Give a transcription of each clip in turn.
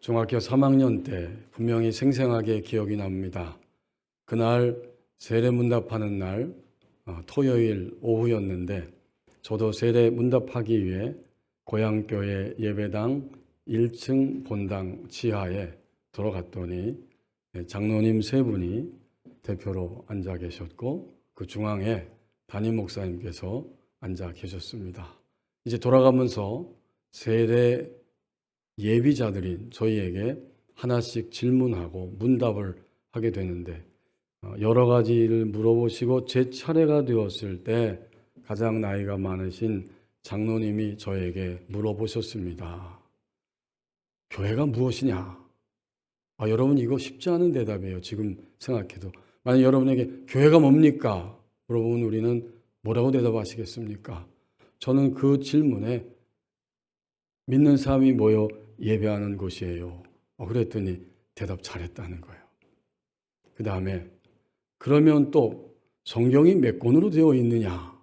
중학교 3학년 때 분명히 생생하게 기억이 납니다. 그날 세례 문답하는 날 토요일 오후였는데 저도 세례 문답하기 위해 고향교회 예배당 1층 본당 지하에 들어갔더니 장로님 세 분이 대표로 앉아 계셨고 그 중앙에 담임 목사님께서 앉아 계셨습니다. 이제 돌아가면서 세례 예비자들인 저희에게 하나씩 질문하고 문답을 하게 되는데 여러 가지를 물어보시고 제 차례가 되었을 때 가장 나이가 많으신 장로님이 저에게 물어보셨습니다. 교회가 무엇이냐? 여러분 이거 쉽지 않은 대답이에요. 지금 생각해도. 만약 여러분에게 교회가 뭡니까? 물어보면 우리는 뭐라고 대답하시겠습니까? 저는 그 질문에 믿는 사람이 모여 예배하는 곳이에요. 그랬더니 대답 잘했다는 거예요. 그 다음에 그러면 또 성경이 몇 권으로 되어 있느냐?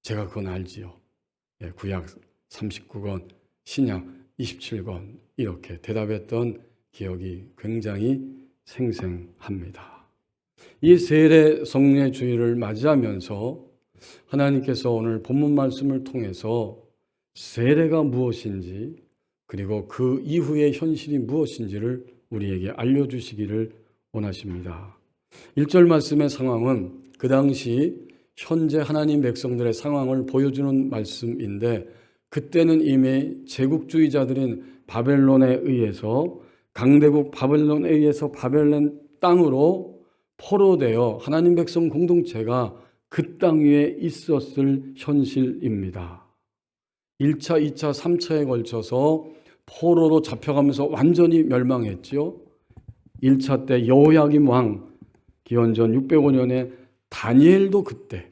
제가 그건 알지요. 구약 39권, 신약 27권 이렇게 대답했던 기억이 굉장히 생생합니다. 이 세례 성례 주일을 맞이하면서 하나님께서 오늘 본문 말씀을 통해서 세례가 무엇인지 그리고 그 이후의 현실이 무엇인지를 우리에게 알려주시기를 원하십니다. 1절 말씀의 상황은 그 당시 현재 하나님 백성들의 상황을 보여주는 말씀인데 그때는 이미 제국주의자들인 바벨론에 의해서 강대국 바벨론에 의해서 바벨론 땅으로 포로되어 하나님 백성 공동체가 그 땅 위에 있었을 현실입니다. 1차, 2차, 3차에 걸쳐서 포로로 잡혀가면서 완전히 멸망했죠. 1차 때 여호야김 왕 기원전 605년에 다니엘도 그때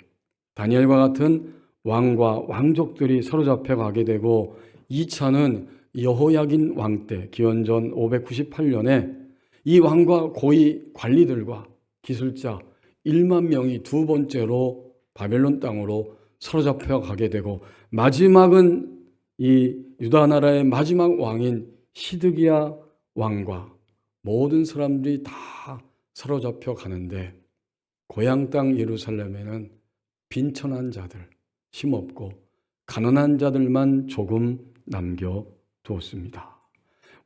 다니엘과 같은 왕과 왕족들이 사로잡혀 가게 되고 2차는 여호야긴 왕 때 기원전 598년에 이 왕과 고위 관리들과 기술자 1만 명이 두 번째로 바벨론 땅으로 사로잡혀 가게 되고 마지막은 이 유다 나라의 마지막 왕인 시드기야 왕과 모든 사람들이 다 사로잡혀 가는데 고향 땅 예루살렘에는 빈천한 자들, 힘없고 가난한 자들만 조금 남겨두었습니다.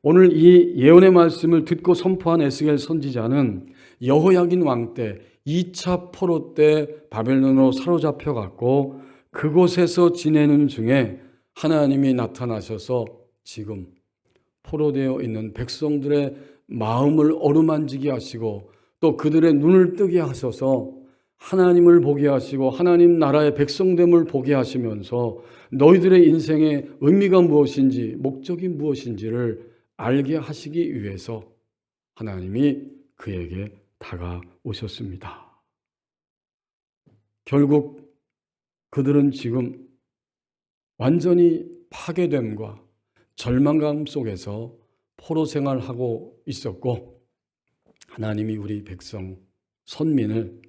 오늘 이 예언의 말씀을 듣고 선포한 에스겔 선지자는 여호야긴 왕 때 2차 포로 때 바벨론으로 사로잡혀 갔고 그곳에서 지내는 중에 하나님이 나타나셔서 지금 포로되어 있는 백성들의 마음을 어루만지게 하시고 또 그들의 눈을 뜨게 하셔서 하나님을 보게 하시고 하나님 나라의 백성됨을 보게 하시면서 너희들의 인생의 의미가 무엇인지 목적이 무엇인지를 알게 하시기 위해서 하나님이 그에게 다가오셨습니다. 결국 그들은 지금 완전히 파괴됨과 절망감 속에서 포로 생활하고 있었고 하나님이 우리 백성 선민을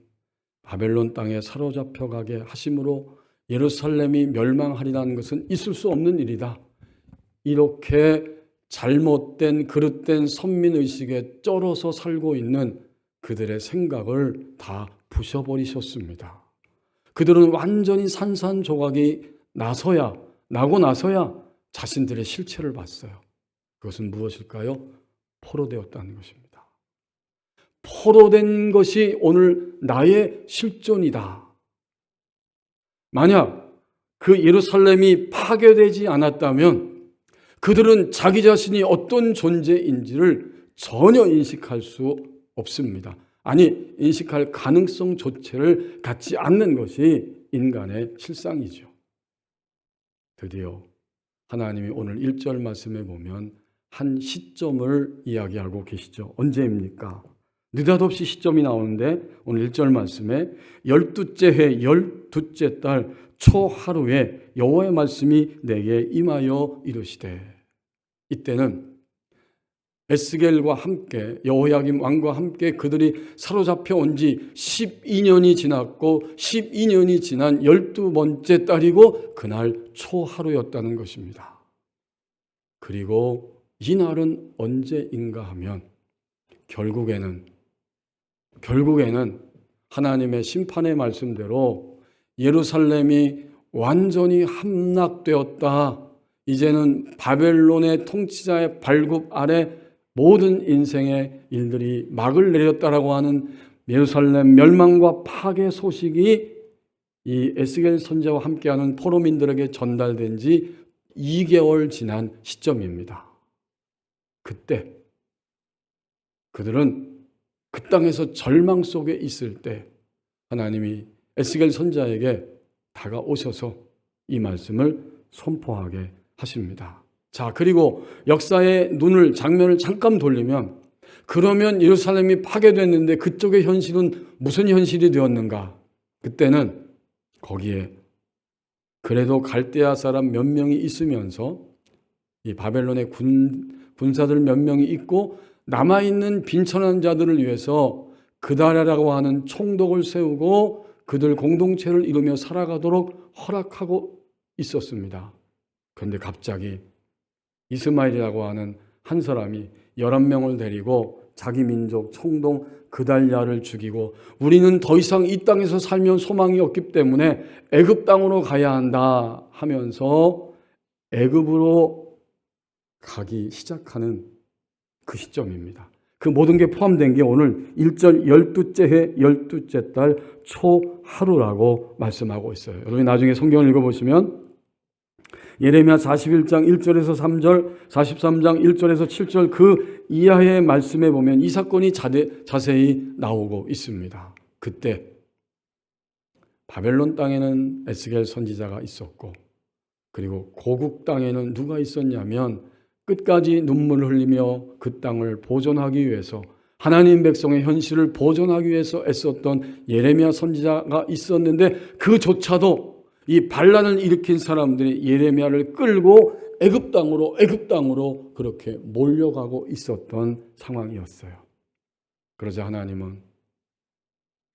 바벨론 땅에 사로잡혀 가게 하심으로 예루살렘이 멸망하리라는 것은 있을 수 없는 일이다. 이렇게 잘못된 그릇된 선민의식에 쩔어서 살고 있는 그들의 생각을 다 부셔버리셨습니다. 그들은 완전히 산산조각이 나고 나서야 자신들의 실체를 봤어요. 그것은 무엇일까요? 포로되었다는 것입니다. 포로된 것이 오늘 나의 실존이다. 만약 그 예루살렘이 파괴되지 않았다면 그들은 자기 자신이 어떤 존재인지를 전혀 인식할 수 없습니다. 아니, 인식할 가능성조차를 갖지 않는 것이 인간의 실상이죠. 드디어 하나님이 오늘 1절 말씀에 보면 한 시점을 이야기하고 계시죠. 언제입니까? 느닷없이 시점이 나오는데 오늘 1절 말씀에 12째 해 12째 달 초하루에 여호와의 말씀이 내게 임하여 이르시되 이때는 에스겔과 함께 여호야김 왕과 함께 그들이 사로잡혀 온 지 12년이 지났고 12년이 지난 12번째 달이고 그날 초하루였다는 것입니다. 그리고 이 날은 언제인가 하면 결국에는 하나님의 심판의 말씀대로 예루살렘이 완전히 함락되었다. 이제는 바벨론의 통치자의 발굽 아래 모든 인생의 일들이 막을 내렸다라고 하는 예루살렘 멸망과 파괴 소식이 이 에스겔 선지자와 함께하는 포로민들에게 전달된 지 2개월 지난 시점입니다. 그때 그들은 그 땅에서 절망 속에 있을 때 하나님이 에스겔 선지자에게 다가오셔서 이 말씀을 선포하게 하십니다. 자, 그리고 역사의 장면을 잠깐 돌리면, 그러면 예루살렘이 파괴됐는데 그쪽의 현실은 무슨 현실이 되었는가? 그때는 거기에 그래도 갈대아 사람 몇 명이 있으면서 이 바벨론의 군사들 몇 명이 있고 남아있는 빈천한 자들을 위해서 그다라라고 하는 총독을 세우고 그들 공동체를 이루며 살아가도록 허락하고 있었습니다. 그런데 갑자기 이스마엘이라고 하는 한 사람이 11명을 데리고 자기 민족 총독 그달랴를 죽이고 우리는 더 이상 이 땅에서 살면 소망이 없기 때문에 애굽 땅으로 가야 한다 하면서 애굽으로 가기 시작하는 그 시점입니다. 그 모든 게 포함된 게 오늘 1절 12째 해 12째 달 초하루라고 말씀하고 있어요. 여러분이 나중에 성경을 읽어보시면 예레미야 41장 1절에서 3절, 43장 1절에서 7절 그 이하의 말씀에 보면 이 사건이 자세히 나오고 있습니다. 그때 바벨론 땅에는 에스겔 선지자가 있었고, 그리고 고국 땅에는 누가 있었냐면 끝까지 눈물을 흘리며 그 땅을 보존하기 위해서, 하나님 백성의 현실을 보존하기 위해서 애썼던 예레미야 선지자가 있었는데, 그조차도 이 반란을 일으킨 사람들이 예레미야를 끌고 애굽 땅으로 그렇게 몰려가고 있었던 상황이었어요. 그러자 하나님은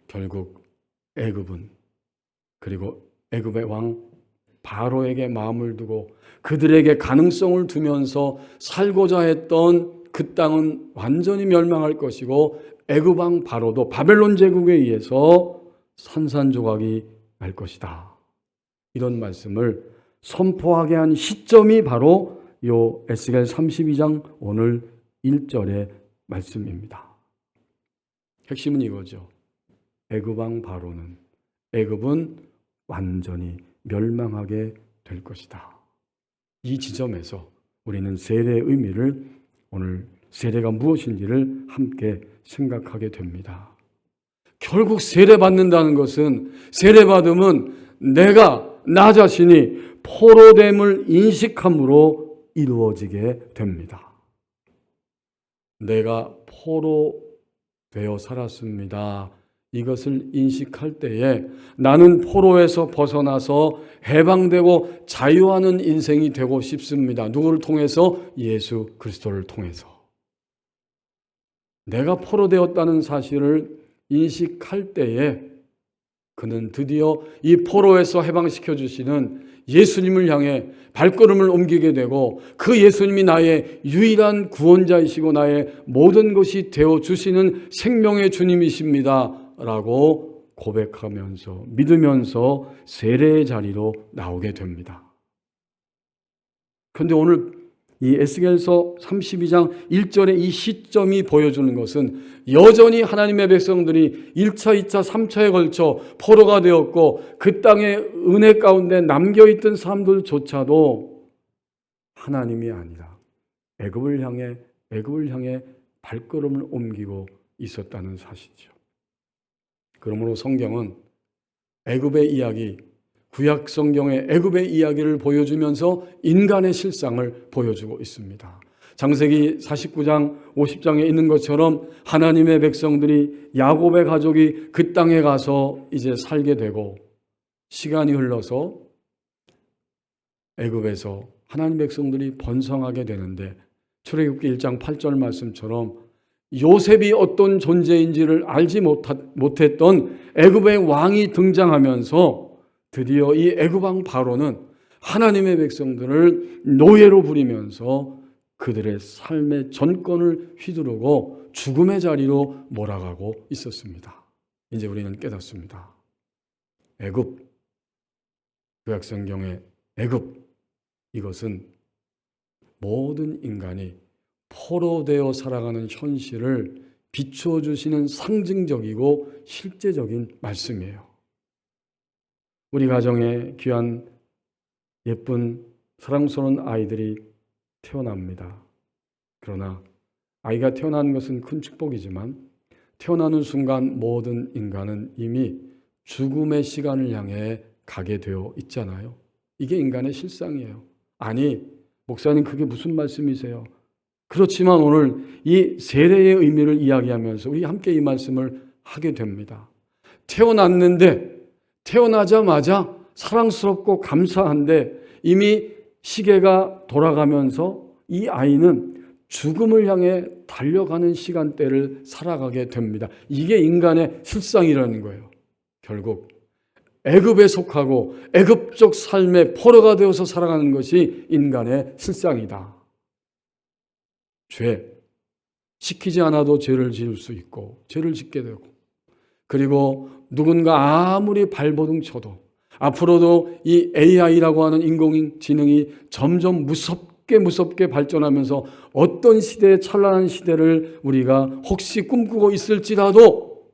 결국 애굽은, 그리고 애굽의 왕 바로에게 마음을 두고 그들에게 가능성을 두면서 살고자 했던 그 땅은 완전히 멸망할 것이고, 애굽 왕 바로도 바벨론 제국에 의해서 산산조각이 날 것이다. 이런 말씀을 선포하게 한 시점이 바로 요 에스겔 32장 오늘 1절의 말씀입니다. 핵심은 이거죠. 애굽 왕 바로는, 애굽은 완전히 멸망하게 될 것이다. 이 지점에서 우리는 세례의 의미를, 오늘 세례가 무엇인지를 함께 생각하게 됩니다. 결국 세례받는다는 것은, 세례받음은 나 자신이 포로됨을 인식함으로 이루어지게 됩니다. 내가 포로되어 살았습니다. 이것을 인식할 때에 나는 포로에서 벗어나서 해방되고 자유하는 인생이 되고 싶습니다. 누구를 통해서? 예수 그리스도를 통해서. 내가 포로되었다는 사실을 인식할 때에 그는 드디어 이 포로에서 해방시켜 주시는 예수님을 향해 발걸음을 옮기게 되고, 그 예수님이 나의 유일한 구원자이시고 나의 모든 것이 되어 주시는 생명의 주님이십니다 라고 고백하면서, 믿으면서 세례의 자리로 나오게 됩니다. 그런데 오늘 이 에스겔서 32장 1절의 이 시점이 보여주는 것은, 여전히 하나님의 백성들이 1차, 2차, 3차에 걸쳐 포로가 되었고 그 땅의 은혜 가운데 남겨있던 사람들조차도 하나님이 아니라 애굽을 향해 발걸음을 옮기고 있었다는 사실이죠. 그러므로 성경은 애굽의 이야기, 구약 성경의 애굽의 이야기를 보여주면서 인간의 실상을 보여주고 있습니다. 창세기 49장 50장에 있는 것처럼 하나님의 백성들이, 야곱의 가족이 그 땅에 가서 이제 살게 되고, 시간이 흘러서 애굽에서 하나님 백성들이 번성하게 되는데, 출애굽기 1장 8절 말씀처럼 요셉이 어떤 존재인지를 알지 못했던 애굽의 왕이 등장하면서 드디어 이 애굽 왕 바로는 하나님의 백성들을 노예로 부리면서 그들의 삶의 전권을 휘두르고 죽음의 자리로 몰아가고 있었습니다. 이제 우리는 깨닫습니다. 애굽, 구약성경의 애굽, 이것은 모든 인간이 포로되어 살아가는 현실을 비춰주시는 상징적이고 실제적인 말씀이에요. 우리 가정에 귀한 예쁜 사랑스러운 아이들이 태어납니다. 그러나 아이가 태어난 것은 큰 축복이지만 태어나는 순간 모든 인간은 이미 죽음의 시간을 향해 가게 되어 있잖아요. 이게 인간의 실상이에요. 아니, 목사님 그게 무슨 말씀이세요? 그렇지만 오늘 이 세례의 의미를 이야기하면서 우리 함께 이 말씀을 하게 됩니다. 태어났는데 태어나자마자 사랑스럽고 감사한데 이미 시계가 돌아가면서 이 아이는 죽음을 향해 달려가는 시간대를 살아가게 됩니다. 이게 인간의 실상이라는 거예요. 결국 애굽에 속하고 애굽적 삶의 포로가 되어서 살아가는 것이 인간의 실상이다. 죄, 시키지 않아도 죄를 지을 수 있고 죄를 짓게 되고, 그리고 누군가 아무리 발버둥 쳐도 앞으로도 이 AI라고 하는 인공지능이 점점 무섭게 발전하면서 어떤 시대의 찬란한 시대를 우리가 혹시 꿈꾸고 있을지라도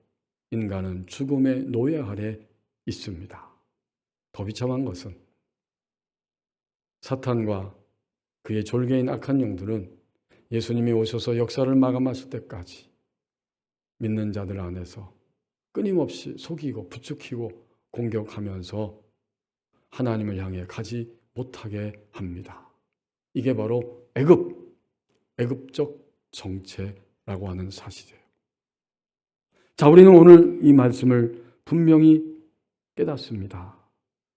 인간은 죽음의 노예 아래 있습니다. 더 비참한 것은 사탄과 그의 졸개인 악한 영들은 예수님이 오셔서 역사를 마감하실 때까지 믿는 자들 안에서 끊임없이 속이고 부추기고 공격하면서 하나님을 향해 가지 못하게 합니다. 이게 바로 애굽적 정체라고 하는 사실이에요. 자, 우리는 오늘 이 말씀을 분명히 깨닫습니다.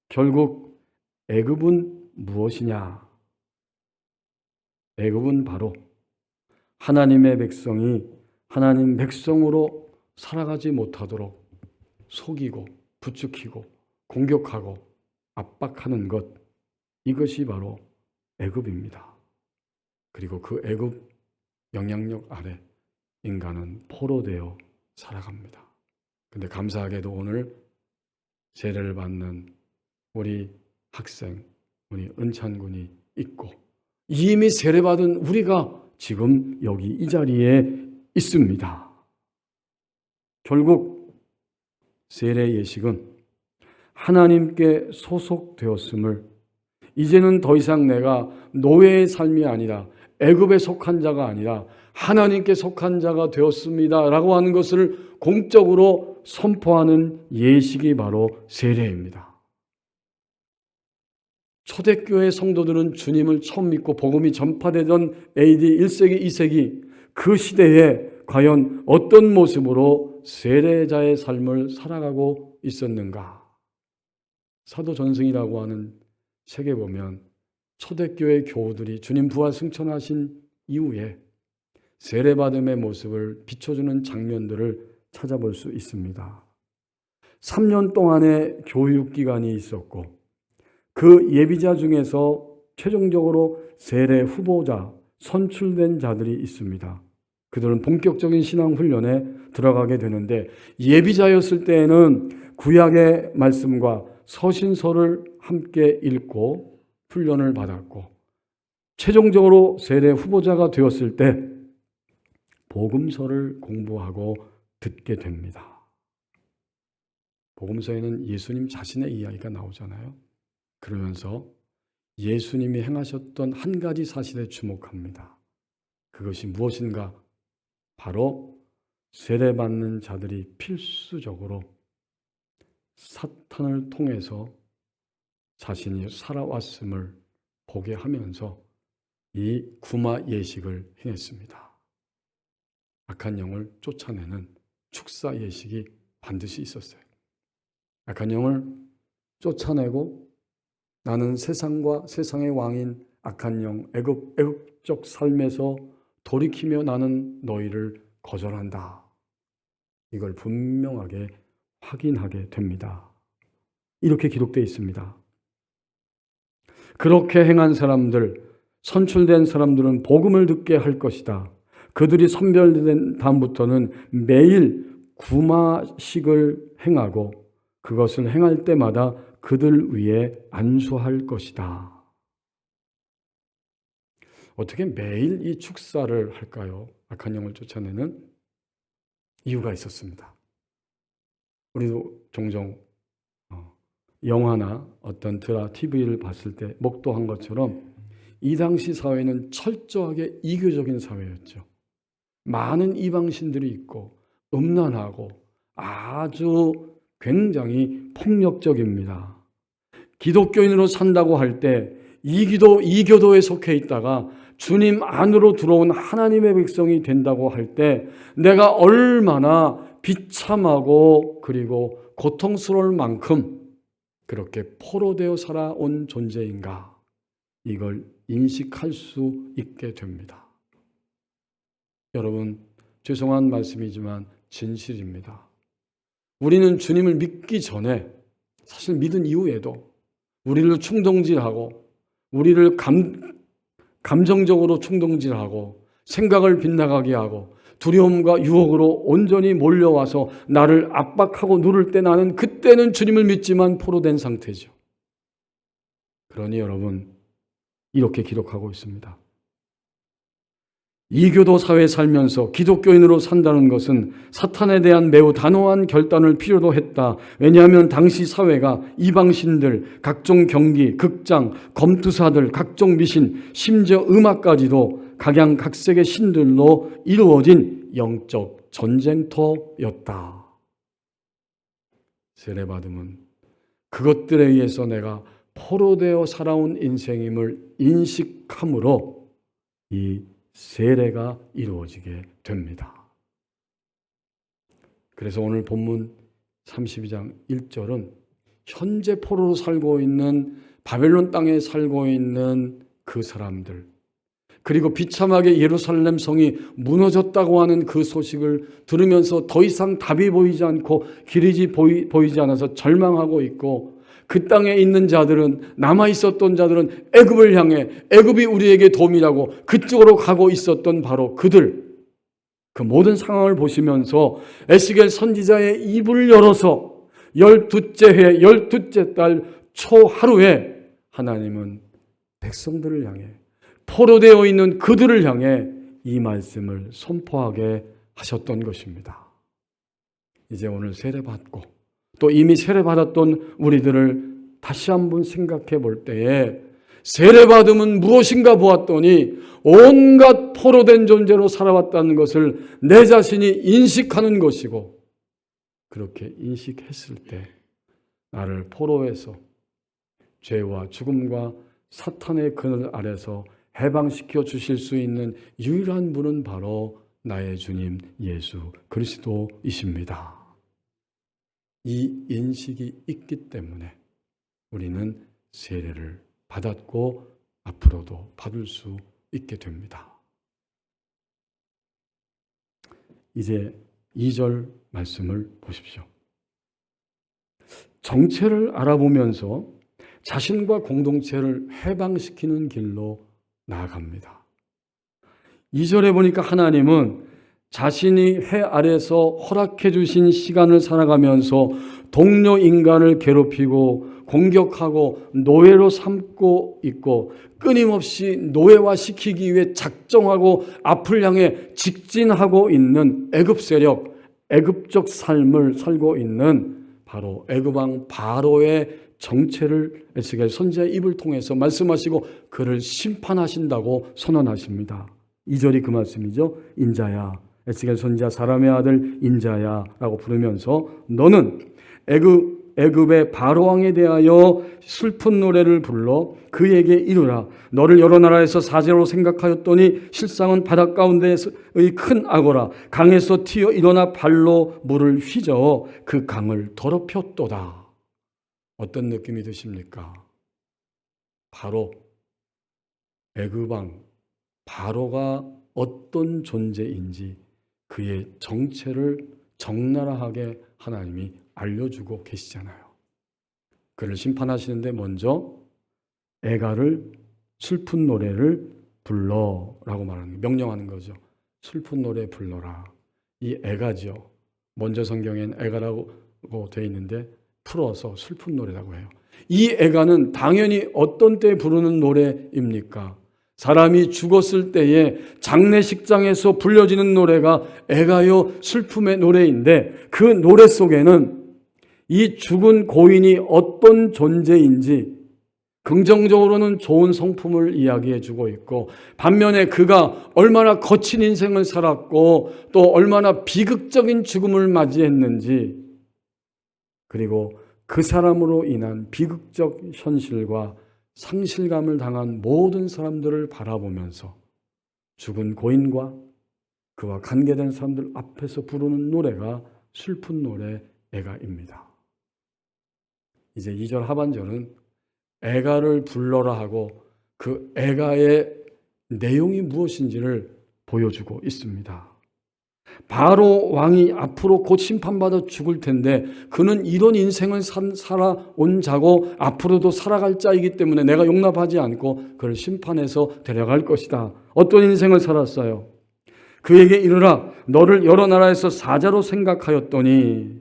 결국 애굽은 무엇이냐? 애굽은 바로 하나님의 백성이 하나님 백성으로 살아가지 못하도록 속이고 부추기고 공격하고 압박하는 것, 이것이 바로 애굽입니다. 그리고 그 애굽 영향력 아래 인간은 포로되어 살아갑니다. 근데 감사하게도 오늘 세례를 받는 우리 학생, 우리 은찬군이 있고 이미 세례받은 우리가 지금 여기 이 자리에 있습니다. 결국 세례 예식은 하나님께 소속되었음을, 이제는 더 이상 내가 노예의 삶이 아니라 애굽에 속한 자가 아니라 하나님께 속한 자가 되었습니다 라고 하는 것을 공적으로 선포하는 예식이 바로 세례입니다. 초대교회 성도들은 주님을 처음 믿고 복음이 전파되던 AD 1세기, 2세기 그 시대에 과연 어떤 모습으로 세례자의 삶을 살아가고 있었는가? 사도 전승이라고 하는 책에 보면 초대교회 교우들이 주님 부활 승천하신 이후에 세례받음의 모습을 비춰주는 장면들을 찾아볼 수 있습니다. 3년 동안의 교육기간이 있었고 그 예비자 중에서 최종적으로 세례 후보자, 선출된 자들이 있습니다. 그들은 본격적인 신앙 훈련에 들어가게 되는데 예비자였을 때에는 구약의 말씀과 서신서를 함께 읽고 훈련을 받았고 최종적으로 세례 후보자가 되었을 때 복음서를 공부하고 듣게 됩니다. 복음서에는 예수님 자신의 이야기가 나오잖아요. 그러면서 예수님이 행하셨던 한 가지 사실에 주목합니다. 그것이 무엇인가? 바로 세례받는 자들이 필수적으로 사탄을 통해서 자신이 살아왔음을 보게 하면서 이 구마 예식을 행했습니다. 악한 영을 쫓아내는 축사 예식이 반드시 있었어요. 악한 영을 쫓아내고 나는 세상과 세상의 왕인 악한 영, 애굽적 삶에서 돌이키며 나는 너희를 거절한다. 이걸 분명하게 확인하게 됩니다. 이렇게 기록되어 있습니다. 그렇게 행한 사람들, 선출된 사람들은 복음을 듣게 할 것이다. 그들이 선별된 다음부터는 매일 구마식을 행하고 그것을 행할 때마다 그들 위에 안수할 것이다. 어떻게 매일 이 축사를 할까요? 악한 영을 쫓아내는 이유가 있었습니다. 우리도 종종 영화나 어떤 TV를 봤을 때 목도한 것처럼 이 당시 사회는 철저하게 이교적인 사회였죠. 많은 이방신들이 있고 음란하고 아주 굉장히 폭력적입니다. 기독교인으로 산다고 할 때 이교도에 속해 있다가 주님 안으로 들어온 하나님의 백성이 된다고 할 때 내가 얼마나 비참하고 그리고 고통스러울 만큼 그렇게 포로되어 살아온 존재인가, 이걸 인식할 수 있게 됩니다. 여러분, 죄송한 말씀이지만 진실입니다. 우리는 주님을 믿기 전에, 사실 믿은 이후에도 우리를 충동질하고 우리를 감정적으로 충동질하고 생각을 빗나가게 하고 두려움과 유혹으로 온전히 몰려와서 나를 압박하고 누를 때 나는 그때는 주님을 믿지만 포로된 상태죠. 그러니 여러분, 이렇게 기록하고 있습니다. 이교도 사회에 살면서 기독교인으로 산다는 것은 사탄에 대한 매우 단호한 결단을 필요로 했다. 왜냐하면 당시 사회가 이방신들, 각종 경기, 극장, 검투사들, 각종 미신, 심지어 음악까지도 각양각색의 신들로 이루어진 영적 전쟁터였다. 세례받음은 그것들에 의해서 내가 포로되어 살아온 인생임을 인식함으로 이 세례가 이루어지게 됩니다. 그래서 오늘 본문 32장 1절은 현재 포로로 살고 있는 바벨론 땅에 살고 있는 그 사람들, 그리고 비참하게 예루살렘 성이 무너졌다고 하는 그 소식을 들으면서 더 이상 답이 보이지 않고 길이 보이지 않아서 절망하고 있고, 그 땅에 있는 자들은, 남아 있었던 자들은 애굽을 향해 애굽이 우리에게 도움이라고 그쪽으로 가고 있었던 바로 그들, 그 모든 상황을 보시면서 에스겔 선지자의 입을 열어서 12째 해 12째 달 초하루에 하나님은 백성들을 향해, 포로되어 있는 그들을 향해 이 말씀을 선포하게 하셨던 것입니다. 이제 오늘 세례받고 또 이미 세례받았던 우리들을 다시 한번 생각해 볼 때에 세례받음은 무엇인가 보았더니 온갖 포로된 존재로 살아왔다는 것을 내 자신이 인식하는 것이고, 그렇게 인식했을 때 나를 포로에서 죄와 죽음과 사탄의 그늘 아래서 해방시켜 주실 수 있는 유일한 분은 바로 나의 주님 예수 그리스도이십니다. 이 인식이 있기 때문에 우리는 세례를 받았고 앞으로도 받을 수 있게 됩니다. 이제 2절 말씀을 보십시오. 정체를 알아보면서 자신과 공동체를 해방시키는 길로 나아갑니다. 2절에 보니까 하나님은 자신이 해 아래서 허락해 주신 시간을 살아가면서 동료 인간을 괴롭히고 공격하고 노예로 삼고 있고 끊임없이 노예화시키기 위해 작정하고 앞을 향해 직진하고 있는 애굽 세력, 애굽적 삶을 살고 있는 바로 애굽 왕 바로의 정체를 에스겔 선지자의 입을 통해서 말씀하시고 그를 심판하신다고 선언하십니다. 2절이 그 말씀이죠. 인자야, 에스겔 선지자 사람의 아들 인자야 라고 부르면서 너는 애굽의 바로 왕에 대하여 슬픈 노래를 불러 그에게 이르라. 너를 여러 나라에서 사제로 생각하였더니 실상은 바닷 가운데의 큰 악어라. 강에서 튀어 일어나 발로 물을 휘저어 그 강을 더럽혔도다. 어떤 느낌이 드십니까? 바로 애굽 왕 바로가 어떤 존재인지 그의 정체를 적나라하게 하나님이 알려주고 계시잖아요. 그를 심판하시는데 먼저 애가를 슬픈 노래를 불러라고 말하는, 명령하는 거죠. 슬픈 노래 불러라. 이 애가죠. 먼저 성경엔 애가라고 되어 있는데 풀어서 슬픈 노래라고 해요. 이 애가는 당연히 어떤 때 부르는 노래입니까? 사람이 죽었을 때에 장례식장에서 불려지는 노래가 애가요 슬픔의 노래인데, 그 노래 속에는 이 죽은 고인이 어떤 존재인지 긍정적으로는 좋은 성품을 이야기해 주고 있고, 반면에 그가 얼마나 거친 인생을 살았고 또 얼마나 비극적인 죽음을 맞이했는지, 그리고 그 사람으로 인한 비극적 현실과 상실감을 당한 모든 사람들을 바라보면서 죽은 고인과 그와 관계된 사람들 앞에서 부르는 노래가 슬픈 노래 애가입니다. 이제 2절 하반절은 애가를 불러라 하고 그 애가의 내용이 무엇인지를 보여주고 있습니다. 바로 왕이 앞으로 곧 심판받아 죽을 텐데, 그는 이런 인생을 살아온 자고 앞으로도 살아갈 자이기 때문에 내가 용납하지 않고 그를 심판해서 데려갈 것이다. 어떤 인생을 살았어요? 그에게 이르라, 너를 여러 나라에서 사자로 생각하였더니.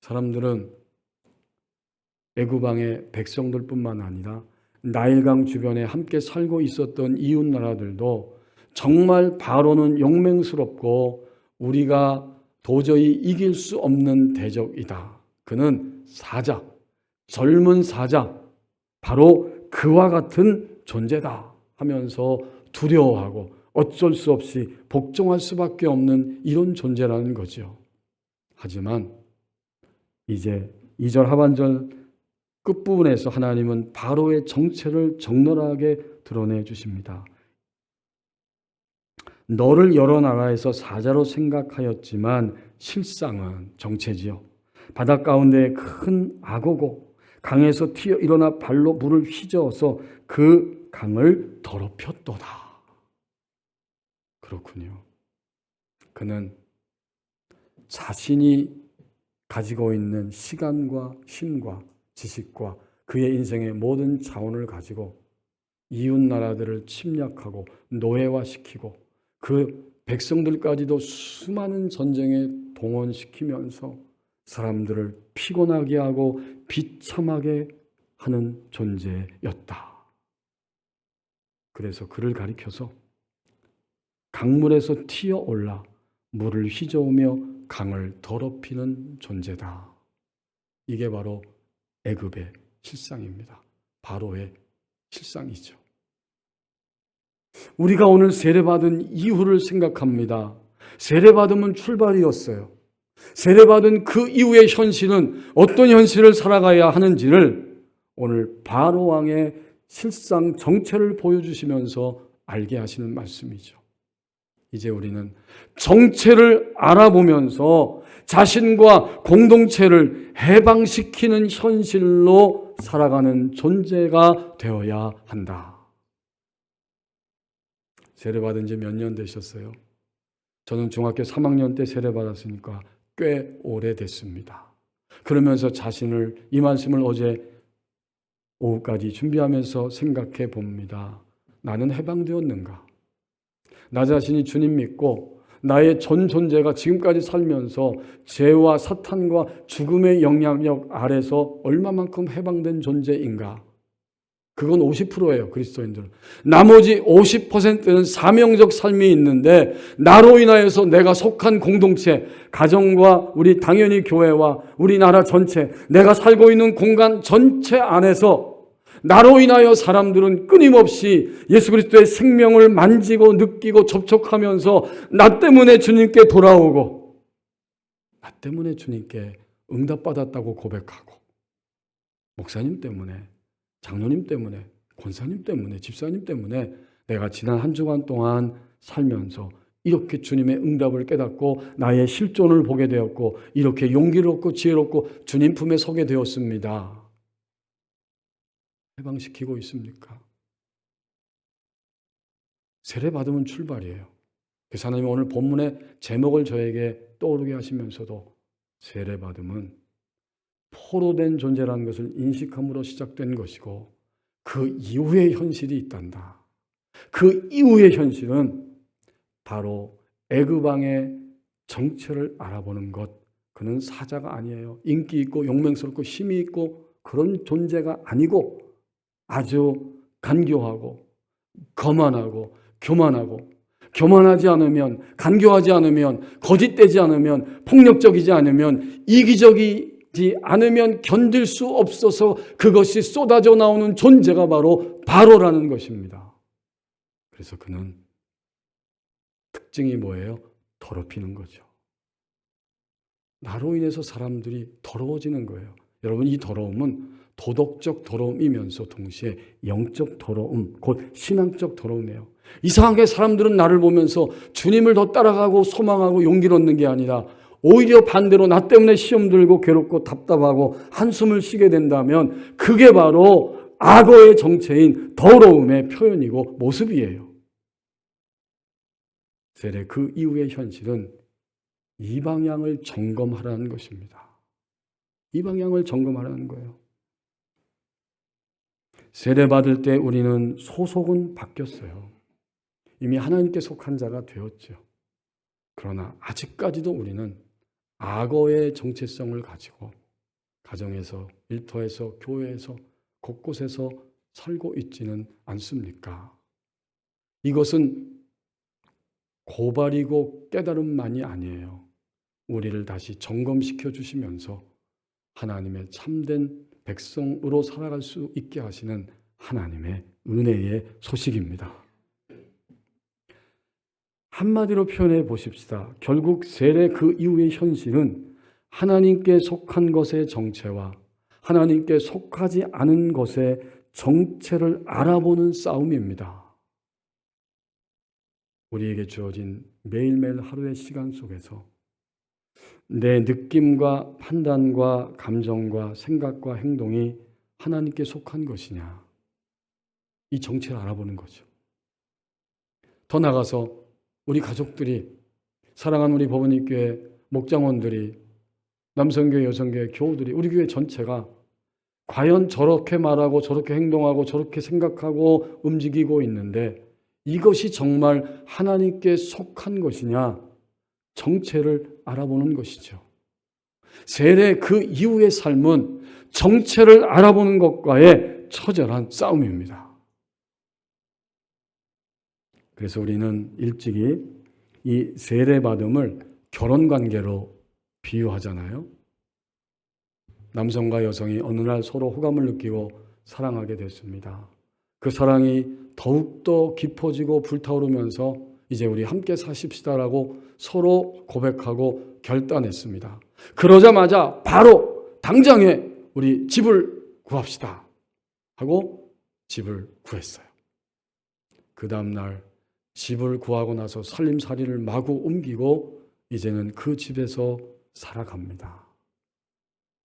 사람들은 애굽 왕의 백성들뿐만 아니라 나일강 주변에 함께 살고 있었던 이웃 나라들도 정말 바로는 용맹스럽고 우리가 도저히 이길 수 없는 대적이다. 그는 사자, 젊은 사자, 바로 그와 같은 존재다 하면서 두려워하고 어쩔 수 없이 복종할 수밖에 없는 이런 존재라는 거죠. 하지만 이제 2절 하반절 끝부분에서 하나님은 바로의 정체를 적나라하게 드러내 주십니다. 너를 여러 나라에서 사자로 생각하였지만 실상은, 정체지요, 바닷 가운데 큰 악어고 강에서 튀어 일어나 발로 물을 휘저어서 그 강을 더럽혔도다. 그렇군요. 그는 자신이 가지고 있는 시간과 힘과 지식과 그의 인생의 모든 자원을 가지고 이웃 나라들을 침략하고 노예화시키고 그 백성들까지도 수많은 전쟁에 동원시키면서 사람들을 피곤하게 하고 비참하게 하는 존재였다. 그래서 그를 가리켜서 강물에서 튀어올라 물을 휘저으며 강을 더럽히는 존재다. 이게 바로 애굽의 실상입니다. 바로의 실상이죠. 우리가 오늘 세례받은 이후를 생각합니다. 세례받으면 출발이었어요. 세례받은 그 이후의 현실은 어떤 현실을 살아가야 하는지를 오늘 바로 왕의 실상 정체를 보여주시면서 알게 하시는 말씀이죠. 이제 우리는 정체를 알아보면서 자신과 공동체를 해방시키는 현실로 살아가는 존재가 되어야 한다. 세례받은 지 몇 년 되셨어요? 저는 중학교 3학년 때 세례받았으니까 꽤 오래됐습니다. 그러면서 자신을, 이 말씀을 어제 오후까지 준비하면서 생각해 봅니다. 나는 해방되었는가? 나 자신이 주님 믿고 나의 전 존재가 지금까지 살면서 죄와 사탄과 죽음의 영향력 아래서 얼마만큼 해방된 존재인가? 그건 50%예요, 그리스도인들은. 나머지 50%는 사명적 삶이 있는데 나로 인하여서 내가 속한 공동체, 가정과 우리 당연히 교회와 우리나라 전체, 내가 살고 있는 공간 전체 안에서 나로 인하여 사람들은 끊임없이 예수 그리스도의 생명을 만지고 느끼고 접촉하면서 나 때문에 주님께 돌아오고 나 때문에 주님께 응답받았다고 고백하고, 목사님 때문에, 장로님 때문에, 권사님 때문에, 집사님 때문에 내가 지난 한 주간 동안 살면서 이렇게 주님의 응답을 깨닫고 나의 실존을 보게 되었고 이렇게 용기를 얻고 지혜를 얻고 주님 품에 서게 되었습니다. 해방시키고 있습니까? 세례 받으면 출발이에요. 그래서 하나님이 오늘 본문의 제목을 저에게 떠오르게 하시면서도 세례 받음은 포로된 존재라는 것을 인식함으로 시작된 것이고, 그 이후의 현실이 있단다. 그 이후의 현실은 바로 애굽 왕의 정체를 알아보는 것. 그는 사자가 아니에요. 인기 있고 용맹스럽고 힘이 있고 그런 존재가 아니고 아주 간교하고 거만하고 교만하고, 교만하지 않으면, 간교하지 않으면, 거짓되지 않으면, 폭력적이지 않으면, 이기적이지 않으면 견딜 수 없어서 그것이 쏟아져 나오는 존재가 바로 바로라는 것입니다. 그래서 그는 특징이 뭐예요? 더럽히는 거죠. 나로 인해서 사람들이 더러워지는 거예요. 여러분, 이 더러움은 도덕적 더러움이면서 동시에 영적 더러움, 곧 신앙적 더러움이에요. 이상하게 사람들은 나를 보면서 주님을 더 따라가고 소망하고 용기를 얻는 게 아니라 오히려 반대로 나 때문에 시험 들고 괴롭고 답답하고 한숨을 쉬게 된다면 그게 바로 악어의 정체인 더러움의 표현이고 모습이에요. 세례 그 이후의 현실은 이 방향을 점검하라는 것입니다. 이 방향을 점검하라는 거예요. 세례받을 때 우리는 소속은 바뀌었어요. 이미 하나님께 속한 자가 되었죠. 그러나 아직까지도 우리는 악어의 정체성을 가지고 가정에서, 일터에서, 교회에서, 곳곳에서 살고 있지는 않습니까? 이것은 고발이고 깨달음만이 아니에요. 우리를 다시 점검시켜 주시면서 하나님의 참된 백성으로 살아갈 수 있게 하시는 하나님의 은혜의 소식입니다. 한마디로 표현해 보십시다. 결국 세례 그 이후의 현실은 하나님께 속한 것의 정체와 하나님께 속하지 않은 것의 정체를 알아보는 싸움입니다. 우리에게 주어진 매일매일 하루의 시간 속에서 내 느낌과 판단과 감정과 생각과 행동이 하나님께 속한 것이냐, 이 정체를 알아보는 거죠. 더 나아가서 우리 가족들이, 사랑하는 우리 법원입교회 목장원들이, 남성교회, 여성교회, 교우들이, 우리 교회 전체가 과연 저렇게 말하고 저렇게 행동하고 저렇게 생각하고 움직이고 있는데 이것이 정말 하나님께 속한 것이냐, 정체를 알아보는 것이죠. 세례 그 이후의 삶은 정체를 알아보는 것과의 처절한 싸움입니다. 그래서 우리는 일찍이 이 세례받음을 결혼관계로 비유하잖아요. 남성과 여성이 어느 날 서로 호감을 느끼고 사랑하게 됐습니다. 그 사랑이 더욱더 깊어지고 불타오르면서 이제 우리 함께 사십시다라고 서로 고백하고 결단했습니다. 그러자마자 바로 당장에 우리 집을 구합시다 하고 집을 구했어요. 그 다음날 집을 구하고 나서 살림살이를 마구 옮기고 이제는 그 집에서 살아갑니다.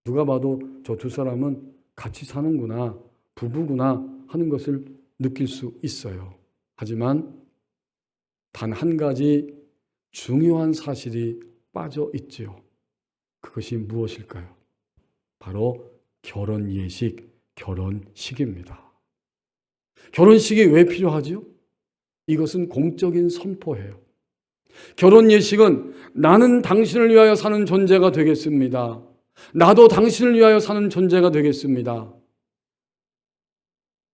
누가 봐도 저 두 사람은 같이 사는구나, 부부구나 하는 것을 느낄 수 있어요. 하지만 단 한 가지 중요한 사실이 빠져 있지요. 그것이 무엇일까요? 바로 결혼 예식, 결혼식입니다. 결혼식이 왜 필요하지요? 이것은 공적인 선포예요. 결혼 예식은 나는 당신을 위하여 사는 존재가 되겠습니다. 나도 당신을 위하여 사는 존재가 되겠습니다.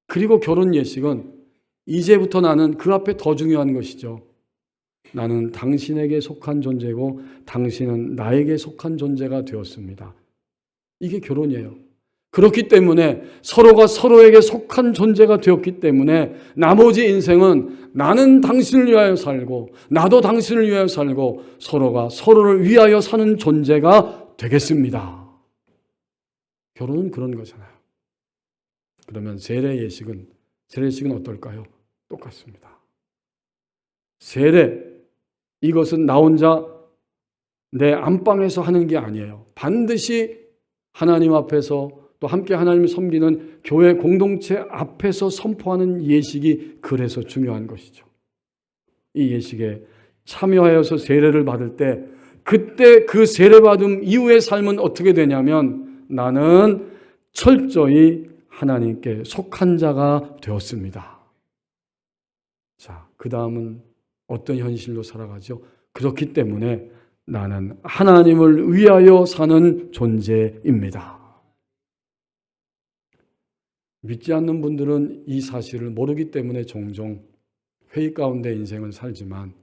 그리고 결혼 예식은 이제부터 나는 그 앞에 더 중요한 것이죠. 나는 당신에게 속한 존재고 당신은 나에게 속한 존재가 되었습니다. 이게 결혼이에요. 그렇기 때문에 서로가 서로에게 속한 존재가 되었기 때문에 나머지 인생은 나는 당신을 위하여 살고 나도 당신을 위하여 살고 서로가 서로를 위하여 사는 존재가 되겠습니다. 결혼은 그런 거잖아요. 그러면 세례 예식은 어떨까요? 똑같습니다. 세례, 이것은 나 혼자 내 안방에서 하는 게 아니에요. 반드시 하나님 앞에서 또 함께 하나님을 섬기는 교회 공동체 앞에서 선포하는 예식이 그래서 중요한 것이죠. 이 예식에 참여하여서 세례를 받을 때 그때 그 세례받음 이후의 삶은 어떻게 되냐면 나는 철저히 하나님께 속한 자가 되었습니다. 자, 그 다음은 어떤 현실로 살아가죠? 그렇기 때문에 나는 하나님을 위하여 사는 존재입니다. 믿지 않는 분들은 이 사실을 모르기 때문에 종종 회의 가운데 인생을 살지만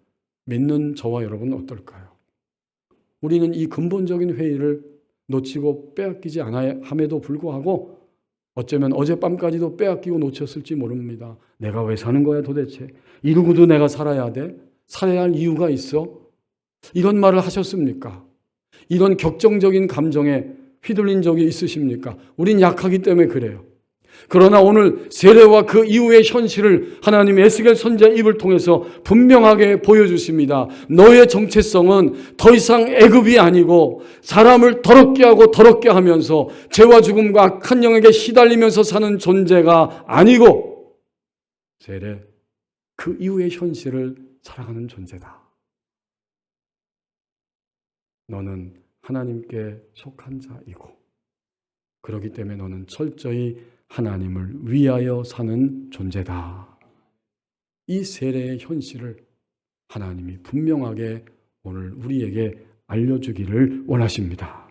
믿는 저와 여러분은 어떨까요? 우리는 이 근본적인 회의를 놓치고 빼앗기지 않아야 함에도 불구하고 어쩌면 어젯밤까지도 빼앗기고 놓쳤을지 모릅니다. 내가 왜 사는 거야 도대체? 이러고도 내가 살아야 돼? 살아야 할 이유가 있어? 이런 말을 하셨습니까? 이런 격정적인 감정에 휘둘린 적이 있으십니까? 우린 약하기 때문에 그래요. 그러나 오늘 세례와 그 이후의 현실을 하나님이 에스겔 선지자의 입을 통해서 분명하게 보여주십니다. 너의 정체성은 더 이상 애굽이 아니고 사람을 더럽게 하고 더럽게 하면서 죄와 죽음과 악한 영에게 시달리면서 사는 존재가 아니고 세례 그 이후의 현실을 살아가는 존재다. 너는 하나님께 속한 자이고 그렇기 때문에 너는 철저히 하나님을 위하여 사는 존재다. 이 세례의 현실을 하나님이 분명하게 오늘 우리에게 알려주기를 원하십니다.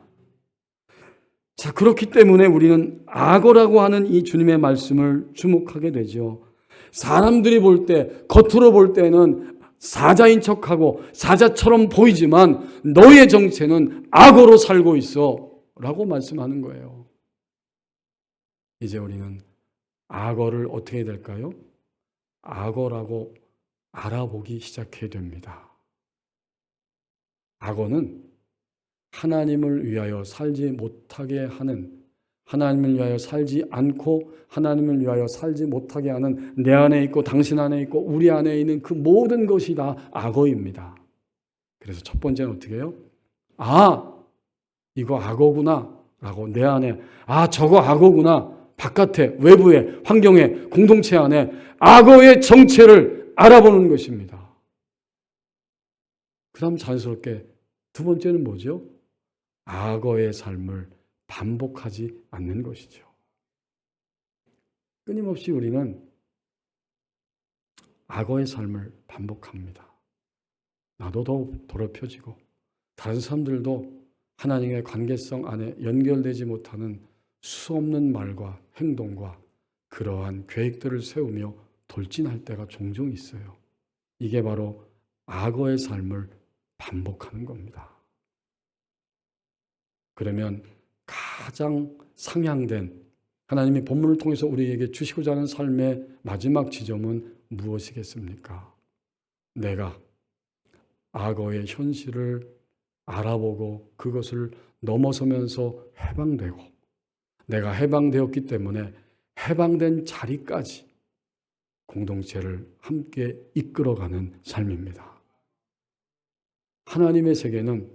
자, 그렇기 때문에 우리는 악어라고 하는 이 주님의 말씀을 주목하게 되죠. 사람들이 볼 때, 겉으로 볼 때는 사자인 척하고 사자처럼 보이지만 너의 정체는 악어로 살고 있어 라고 말씀하는 거예요. 이제 우리는 악어를 어떻게 해야 될까요? 악어라고 알아보기 시작해야 됩니다. 악어는 하나님을 위하여 살지 못하게 하는, 하나님을 위하여 살지 않고 하나님을 위하여 살지 못하게 하는 내 안에 있고 당신 안에 있고 우리 안에 있는 그 모든 것이 다 악어입니다. 그래서 첫 번째는 어떻게 해요? 아, 이거 악어구나 라고 내 안에, 아, 저거 악어구나. 바깥에, 외부에, 환경에, 공동체 안에 악어의 정체를 알아보는 것입니다. 그 다음 자연스럽게 두 번째는 뭐죠? 악어의 삶을 반복하지 않는 것이죠. 끊임없이 우리는 악어의 삶을 반복합니다. 나도 더 더럽혀지고 다른 사람들도 하나님의 관계성 안에 연결되지 못하는 수없는 말과 행동과 그러한 계획들을 세우며 돌진할 때가 종종 있어요. 이게 바로 악어의 삶을 반복하는 겁니다. 그러면 가장 상향된 하나님이 본문을 통해서 우리에게 주시고자 하는 삶의 마지막 지점은 무엇이겠습니까? 내가 악어의 현실을 알아보고 그것을 넘어서면서 해방되고 내가 해방되었기 때문에 해방된 자리까지 공동체를 함께 이끌어가는 삶입니다. 하나님의 세계는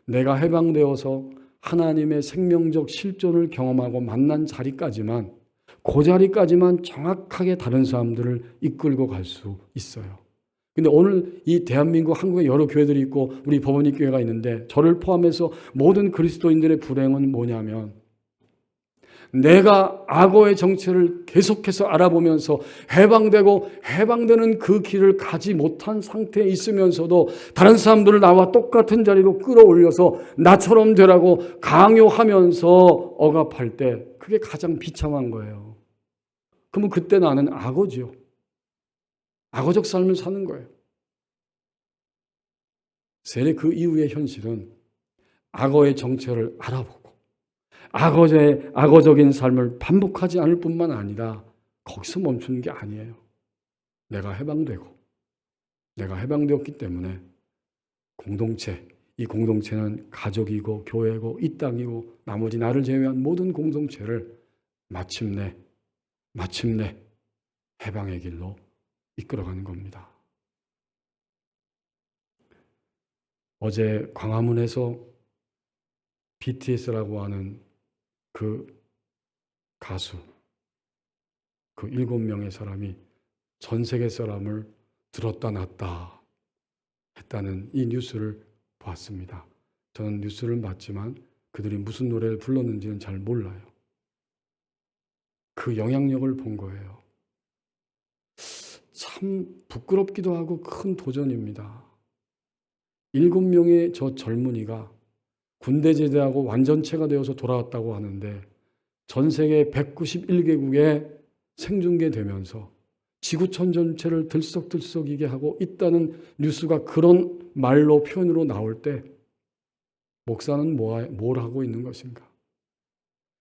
내가 해방되어서 하나님의 생명적 실존을 경험하고 만난 자리까지만, 그 자리까지만 정확하게 다른 사람들을 이끌고 갈 수 있어요. 근데 오늘 이 대한민국 한국에 여러 교회들이 있고 우리 법원이 교회가 있는데 저를 포함해서 모든 그리스도인들의 불행은 뭐냐면 내가 악어의 정체를 계속해서 알아보면서 해방되는 그 길을 가지 못한 상태에 있으면서도 다른 사람들을 나와 똑같은 자리로 끌어올려서 나처럼 되라고 강요하면서 억압할 때 그게 가장 비참한 거예요. 그러면 그때 나는 악어지요. 악어적 삶을 사는 거예요. 세례 그 이후의 현실은 악어의 정체를 알아보고 악어적인 삶을 반복하지 않을 뿐만 아니라 거기서 멈추는 게 아니에요. 내가 해방되었기 때문에 이 공동체는 가족이고 교회고 이 땅이고 나머지 나를 제외한 모든 공동체를 마침내 해방의 길로 이끌어가는 겁니다. 어제 광화문에서 BTS라고 하는 그 가수, 그 7명의 사람이 전 세계 사람을 들었다 놨다 했다는 이 뉴스를 봤습니다. 저는 뉴스를 봤지만 그들이 무슨 노래를 불렀는지는 잘 몰라요. 그 그 영향력을 본 거예요. 참 부끄럽기도 하고 큰 도전입니다. 7명의 저 젊은이가 군대 제대하고 완전체가 되어서 돌아왔다고 하는데 전 세계 191개국에 생중계되면서 지구촌 전체를 들썩들썩이게 하고 있다는 뉴스가 그런 말로 표현으로 나올 때 목사는 뭘 하고 있는 것인가?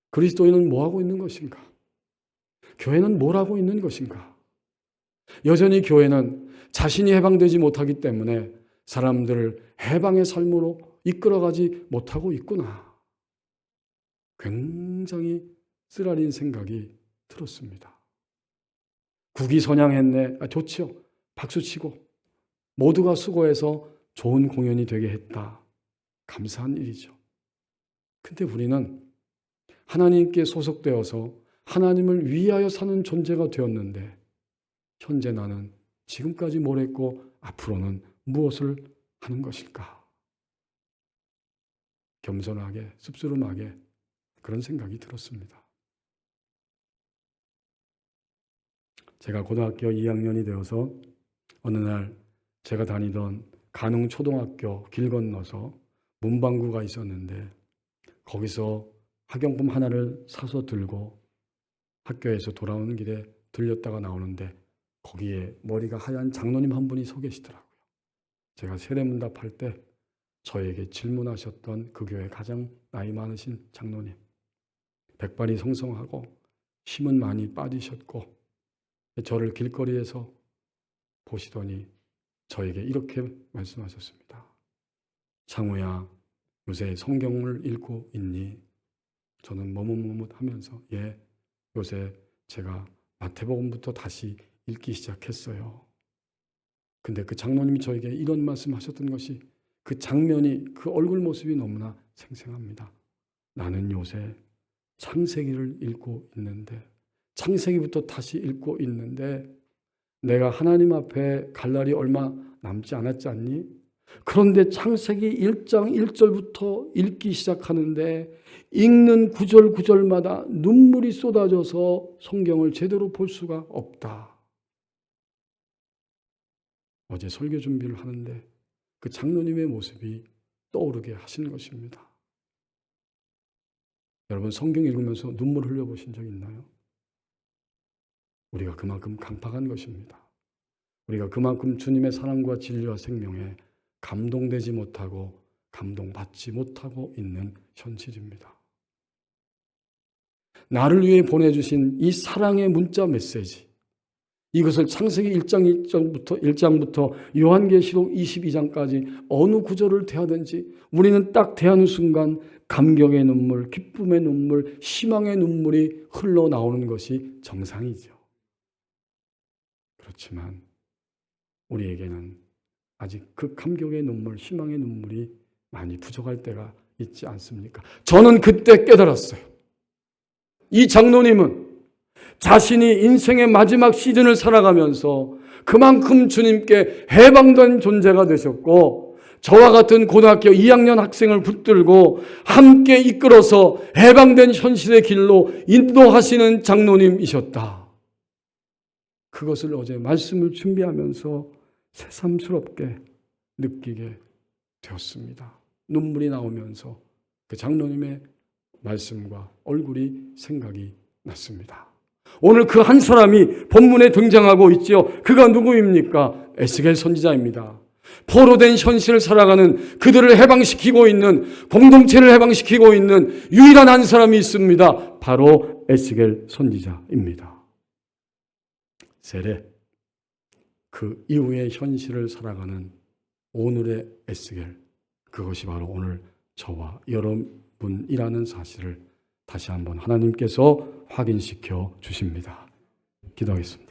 그리스도인은 뭐 하고 있는 것인가? 교회는 뭘 하고 있는 것인가? 여전히 교회는 자신이 해방되지 못하기 때문에 사람들을 해방의 삶으로 이끌어가지 못하고 있구나. 굉장히 쓰라린 생각이 들었습니다. 국위 선양했네. 좋지요. 박수치고 모두가 수고해서 좋은 공연이 되게 했다. 감사한 일이죠. 근데 우리는 하나님께 소속되어서 하나님을 위하여 사는 존재가 되었는데 현재 나는 지금까지 뭘 했고 앞으로는 무엇을 하는 것일까? 겸손하게 씁쓸하게 그런 생각이 들었습니다. 제가 고등학교 2학년이 되어서 어느 날 제가 다니던 간흥초등학교 길 건너서 문방구가 있었는데 거기서 학용품 하나를 사서 들고 학교에서 돌아오는 길에 들렸다가 나오는데 거기에 머리가 하얀 장로님 한 분이 서 계시더라고요. 제가 세례문답할 때 저에게 질문하셨던 그 교회 가장 나이 많으신 장로님. 백발이 성성하고 힘은 많이 빠지셨고 저를 길거리에서 보시더니 저에게 이렇게 말씀하셨습니다. 창우야, 요새 성경을 읽고 있니? 저는 머뭇머뭇하면서 예, 요새 제가 마태복음부터 다시 읽기 시작했어요. 근데 그 장로님이 저에게 이런 말씀하셨던 것이 그 장면이 그 얼굴 모습이 너무나 생생합니다. 나는 요새 창세기를 읽고 있는데 창세기부터 다시 읽고 있는데 내가 하나님 앞에 갈 날이 얼마 남지 않았지 않니? 그런데 창세기 1장 1절부터 읽기 시작하는데 읽는 구절 구절마다 눈물이 쏟아져서 성경을 제대로 볼 수가 없다. 어제 설교 준비를 하는데 그 장로님의 모습이 떠오르게 하신 것입니다. 여러분 성경 읽으면서 눈물 흘려보신 적 있나요? 우리가 그만큼 강팍한 것입니다. 우리가 그만큼 주님의 사랑과 진리와 생명에 감동되지 못하고 감동받지 못하고 있는 현실입니다. 나를 위해 보내주신 이 사랑의 문자 메시지, 이것을 창세기 1장부터 요한계시록 22장까지 어느 구절을 대하든지 우리는 딱 대하는 순간 감격의 눈물, 기쁨의 눈물, 희망의 눈물이 흘러나오는 것이 정상이죠. 그렇지만 우리에게는 아직 그 감격의 눈물, 희망의 눈물이 많이 부족할 때가 있지 않습니까? 저는 그때 깨달았어요. 이 장로님은 자신이 인생의 마지막 시즌을 살아가면서 그만큼 주님께 해방된 존재가 되셨고 저와 같은 고등학교 2학년 학생을 붙들고 함께 이끌어서 해방된 현실의 길로 인도하시는 장로님이셨다. 그것을 어제 말씀을 준비하면서 새삼스럽게 느끼게 되었습니다. 눈물이 나오면서 그 장로님의 말씀과 얼굴이 생각이 났습니다. 오늘 그 한 사람이 본문에 등장하고 있죠. 그가 누구입니까? 에스겔 선지자입니다. 포로된 현실을 살아가는 그들을 해방시키고 있는, 공동체를 해방시키고 있는 유일한 한 사람이 있습니다. 바로 에스겔 선지자입니다. 세례, 그 이후의 현실을 살아가는 오늘의 에스겔, 그것이 바로 오늘 저와 여러분이라는 사실을 다시 한번 하나님께서 확인시켜 주십니다. 기도하겠습니다.